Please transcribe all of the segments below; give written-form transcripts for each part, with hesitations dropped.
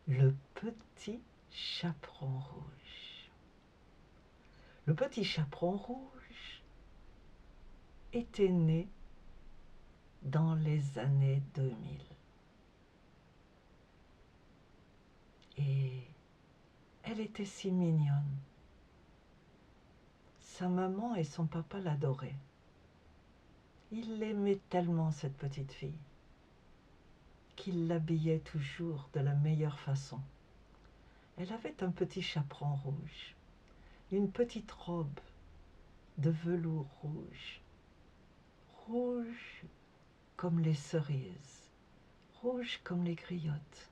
Le petit chaperon rouge. Le petit chaperon rouge était né dans les années 2000. Et elle était si mignonne. Sa maman et son papa l'adoraient. Ils l'aimaient tellement, cette petite fille, qu'ils l'habillaient toujours de la meilleure façon. Elle avait un petit chaperon rouge, une petite robe de velours rouge, rouge comme les cerises, rouge comme les griottes,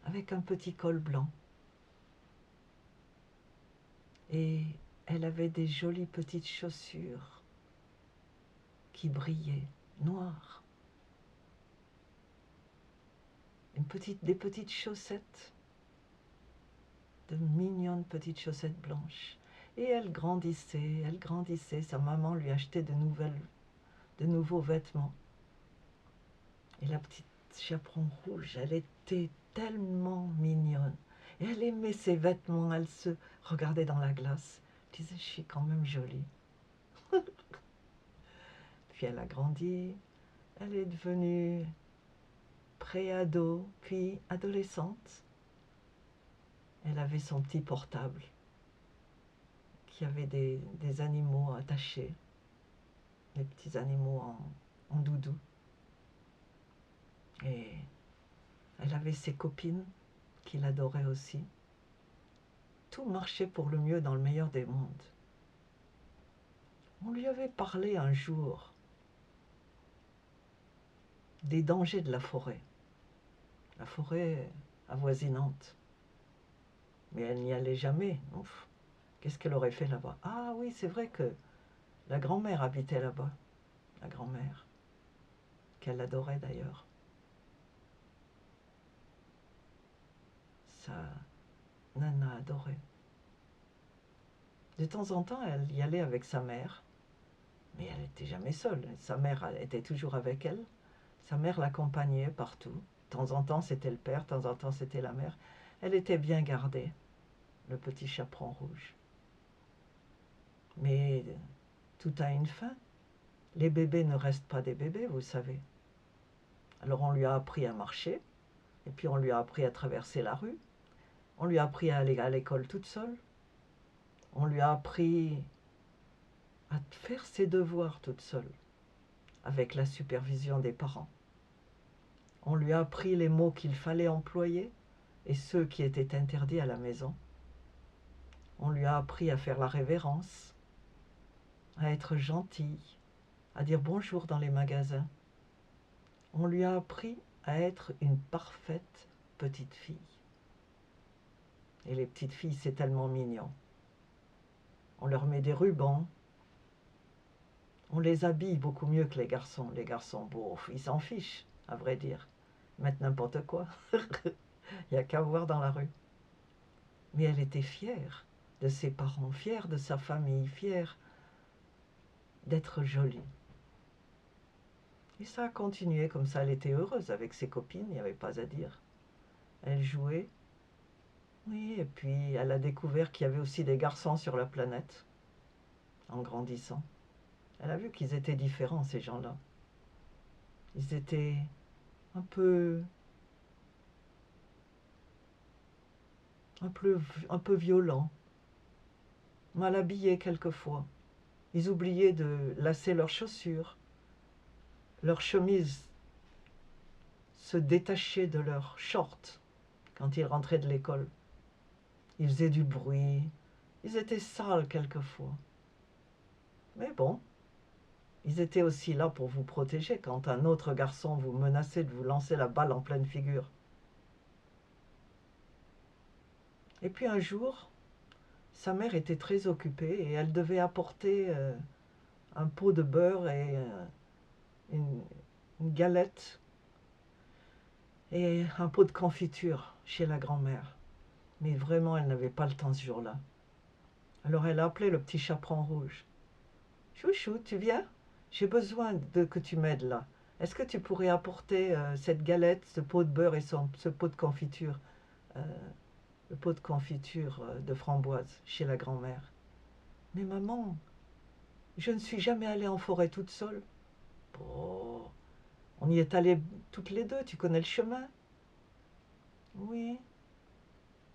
avec un petit col blanc. Et elle avait des jolies petites chaussures qui brillaient, noires. Des petites chaussettes, de mignonnes petites chaussettes blanches. Et elle grandissait. Sa maman lui achetait de nouveaux vêtements. Et la petite chaperon rouge, elle était tellement mignonne. Et elle aimait ses vêtements, elle se regardait dans la glace. Elle disait, je suis quand même jolie. Puis elle a grandi, elle est devenue pré-ado, puis adolescente. Elle avait son petit portable qui avait des animaux attachés, des petits animaux en doudou. Et elle avait ses copines qui l'adoraient aussi. Tout marchait pour le mieux dans le meilleur des mondes. On lui avait parlé un jour des dangers de la forêt avoisinante. Mais elle n'y allait jamais. Ouf. Qu'est-ce qu'elle aurait fait là-bas? Ah oui, c'est vrai que la grand-mère habitait là-bas. La grand-mère, qu'elle adorait d'ailleurs. Sa nana adorait. De temps en temps, elle y allait avec sa mère, mais elle n'était jamais seule. Sa mère était toujours avec elle. Sa mère l'accompagnait partout. De temps en temps, c'était le père, de temps en temps, c'était la mère. Elle était bien gardée, le petit chaperon rouge. Mais tout a une fin. Les bébés ne restent pas des bébés, vous savez. Alors on lui a appris à marcher, et puis on lui a appris à traverser la rue. On lui a appris à aller à l'école toute seule. On lui a appris à faire ses devoirs toute seule, avec la supervision des parents. On lui a appris les mots qu'il fallait employer et ceux qui étaient interdits à la maison. On lui a appris à faire la révérence, à être gentil, à dire bonjour dans les magasins. On lui a appris à être une parfaite petite fille. Et les petites filles, c'est tellement mignon. On leur met des rubans. On les habille beaucoup mieux que les garçons. Les garçons, bon, ils s'en fichent, à vrai dire. Ils mettent n'importe quoi. Il n'y a qu'à voir dans la rue. Mais elle était fière de ses parents, fière de sa famille, fière d'être jolie. Et ça a continué comme ça. Elle était heureuse avec ses copines, il n'y avait pas à dire. Elle jouait. Oui, et puis elle a découvert qu'il y avait aussi des garçons sur la planète, en grandissant. Elle a vu qu'ils étaient différents, ces gens-là. Ils étaient un peu, un peu, un peu violents, mal habillés quelquefois. Ils oubliaient de lasser leurs chaussures. Leurs chemises se détachaient de leurs shorts quand ils rentraient de l'école. Ils faisaient du bruit. Ils étaient sales quelquefois. Mais bon, ils étaient aussi là pour vous protéger quand un autre garçon vous menaçait de vous lancer la balle en pleine figure. Et puis un jour, sa mère était très occupée et elle devait apporter un pot de beurre et une, une galette et un pot de confiture chez la grand-mère. Mais vraiment, elle n'avait pas le temps ce jour-là. Alors elle a appelé le petit chaperon rouge. Chouchou, tu viens? J'ai besoin de que tu m'aides là. est-ce que tu pourrais apporter cette galette, ce pot de beurre et ce pot de confiture, euh, le pot de confiture de framboise chez la grand-mère? Mais maman, je ne suis jamais allée en forêt toute seule. Oh, on y est allées toutes les deux, tu connais le chemin? Oui.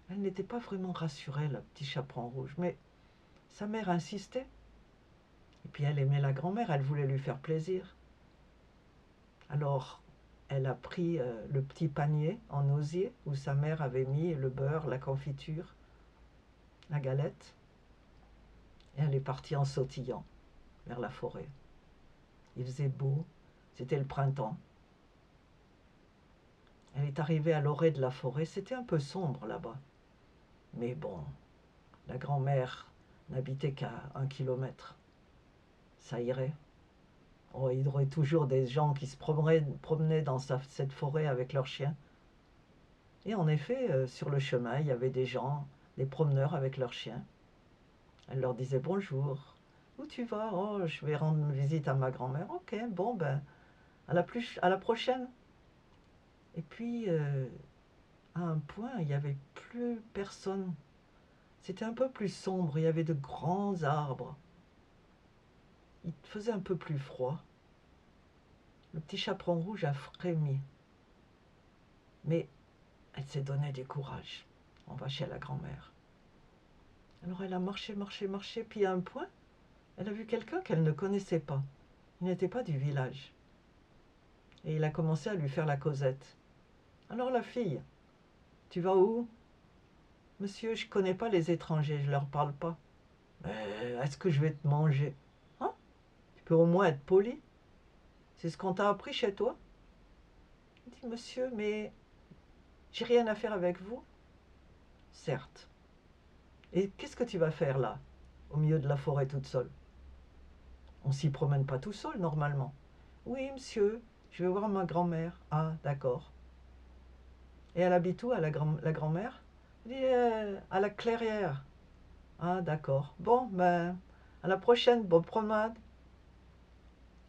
Elle n'était pas vraiment rassurée, le petit chaperon rouge, mais sa mère insistait. Et puis elle aimait la grand-mère, elle voulait lui faire plaisir. Alors, elle a pris le petit panier en osier où sa mère avait mis le beurre, la confiture, la galette, et elle est partie en sautillant vers la forêt. Il faisait beau, c'était le printemps. Elle est arrivée à l'orée de la forêt, c'était un peu sombre là-bas. Mais bon, la grand-mère n'habitait qu'à 1 kilomètre. Ça irait. Oh, il y aurait toujours des gens qui se promenaient dans cette forêt avec leurs chiens. Et en effet, sur le chemin, il y avait des gens, des promeneurs avec leurs chiens. Elle leur disait bonjour. Où tu vas? Oh, je vais rendre visite à ma grand-mère. Ok, bon, ben, à la prochaine. Et puis, à un point, il n'y avait plus personne. C'était un peu plus sombre, il y avait de grands arbres. Il faisait un peu plus froid. Le petit chaperon rouge a frémi. Mais elle s'est donné du courage. On va chez la grand-mère. Alors elle a marché, marché, marché, puis à un point, elle a vu quelqu'un qu'elle ne connaissait pas. Il n'était pas du village. Et il a commencé à lui faire la causette. Alors la fille, tu vas où? Monsieur, je ne connais pas les étrangers, je ne leur parle pas. Mais est-ce que je vais te manger? Hein? Tu peux au moins être poli. C'est ce qu'on t'a appris chez toi? Il dit, monsieur, mais j'ai rien à faire avec vous. Certes. Et qu'est-ce que tu vas faire là, au milieu de la forêt toute seule? On s'y promène pas tout seul normalement. Oui, monsieur, je vais voir ma grand-mère. Ah, d'accord. Et elle habite où, la grand-mère? Elle dit, à la clairière. Ah, d'accord. Bon, ben, à la prochaine, bonne promenade.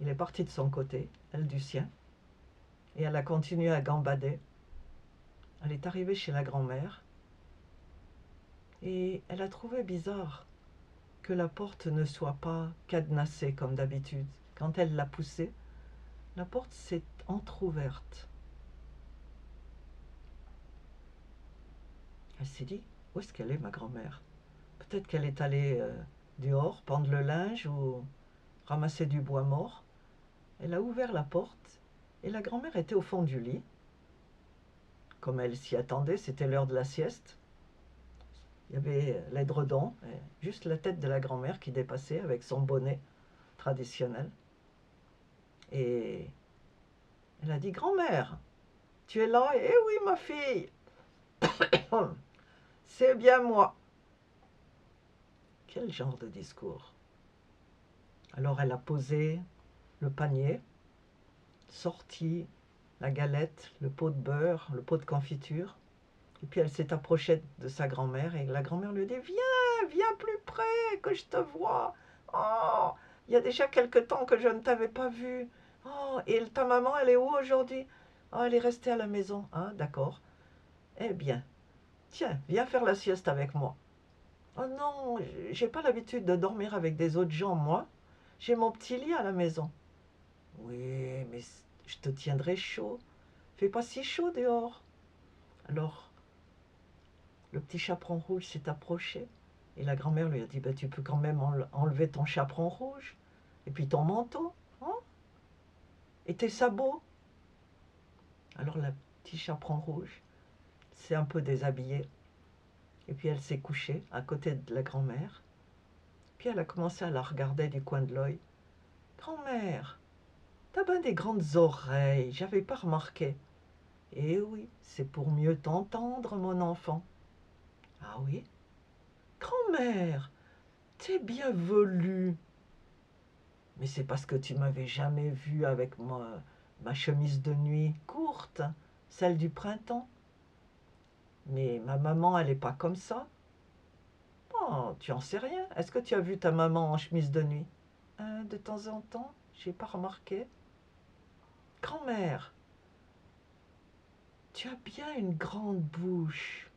Il est parti de son côté, elle du sien, et elle a continué à gambader. Elle est arrivée chez la grand-mère, et elle a trouvé bizarre que la porte ne soit pas cadenassée comme d'habitude. Quand elle l'a poussée, la porte s'est entr'ouverte. Elle s'est dit, où est-ce qu'elle est, ma grand-mère? Peut-être qu'elle est allée dehors, pendre le linge ou ramasser du bois mort. Elle a ouvert la porte et la grand-mère était au fond du lit. Comme elle s'y attendait, c'était l'heure de la sieste. Il y avait l'édredon, juste la tête de la grand-mère qui dépassait avec son bonnet traditionnel. Et elle a dit, grand-mère, tu es là? Eh oui, ma fille, c'est bien moi. Quel genre de discours? Alors elle a posé le panier, sorti la galette, le pot de beurre, le pot de confiture. Et puis elle s'est approchée de sa grand-mère et la grand-mère lui dit, viens, viens plus près, que je te vois. Oh, il y a déjà quelque temps que je ne t'avais pas vu. Oh, et ta maman, elle est où aujourd'hui? Oh, elle est restée à la maison. Ah, d'accord. Eh bien, tiens, viens faire la sieste avec moi. Oh non, j'ai pas l'habitude de dormir avec des autres gens, moi. J'ai mon petit lit à la maison. Oui, mais je te tiendrai chaud. Fait pas si chaud dehors. Alors, le petit chaperon rouge s'est approché et la grand-mère lui a dit, bah, tu peux quand même enlever ton chaperon rouge et puis ton manteau, hein, et tes sabots. Alors le petit chaperon rouge s'est un peu déshabillé et puis elle s'est couchée à côté de la grand-mère. Puis elle a commencé à la regarder du coin de l'œil. Grand-mère, t'as bien des grandes oreilles, j'avais pas remarqué. Eh oui, c'est pour mieux t'entendre, mon enfant. Ah oui? Grand-mère, t'es bien velue. Mais c'est parce que tu m'avais jamais vu avec ma chemise de nuit courte, celle du printemps. Mais ma maman, elle n'est pas comme ça. Oh, tu en sais rien. Est-ce que tu as vu ta maman en chemise de nuit? De temps en temps, j'ai pas remarqué. Grand-mère, tu as bien une grande bouche.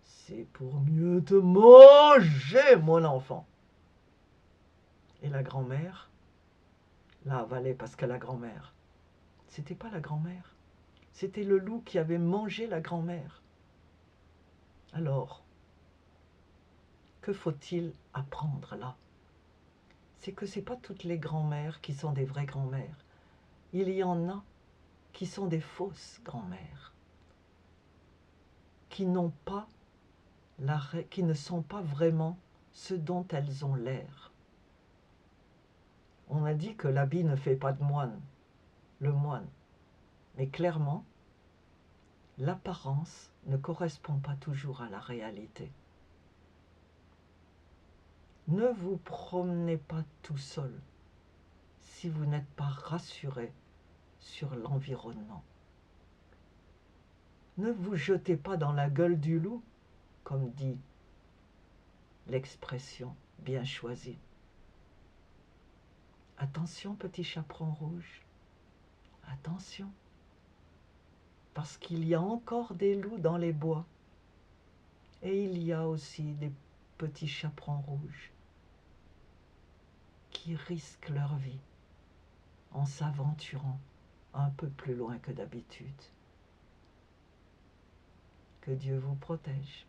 C'est pour mieux te manger, mon enfant. Et la grand-mère l'a avalé parce que la grand-mère, c'était pas la grand-mère, c'était le loup qui avait mangé la grand-mère. Alors, que faut-il apprendre là? C'est que ce n'est pas toutes les grand-mères qui sont des vraies grand-mères. Il y en a qui sont des fausses grand-mères, qui qui ne sont pas vraiment ce dont elles ont l'air. On a dit que l'habit ne fait pas de moine, le moine. Mais clairement, l'apparence ne correspond pas toujours à la réalité. Ne vous promenez pas tout seul si vous n'êtes pas rassuré sur l'environnement. Ne vous jetez pas dans la gueule du loup, comme dit l'expression bien choisie. Attention, petit chaperon rouge, attention, parce qu'il y a encore des loups dans les bois, et il y a aussi des petits chaperons rouges qui risquent leur vie en s'aventurant un peu plus loin que d'habitude. Que Dieu vous protège.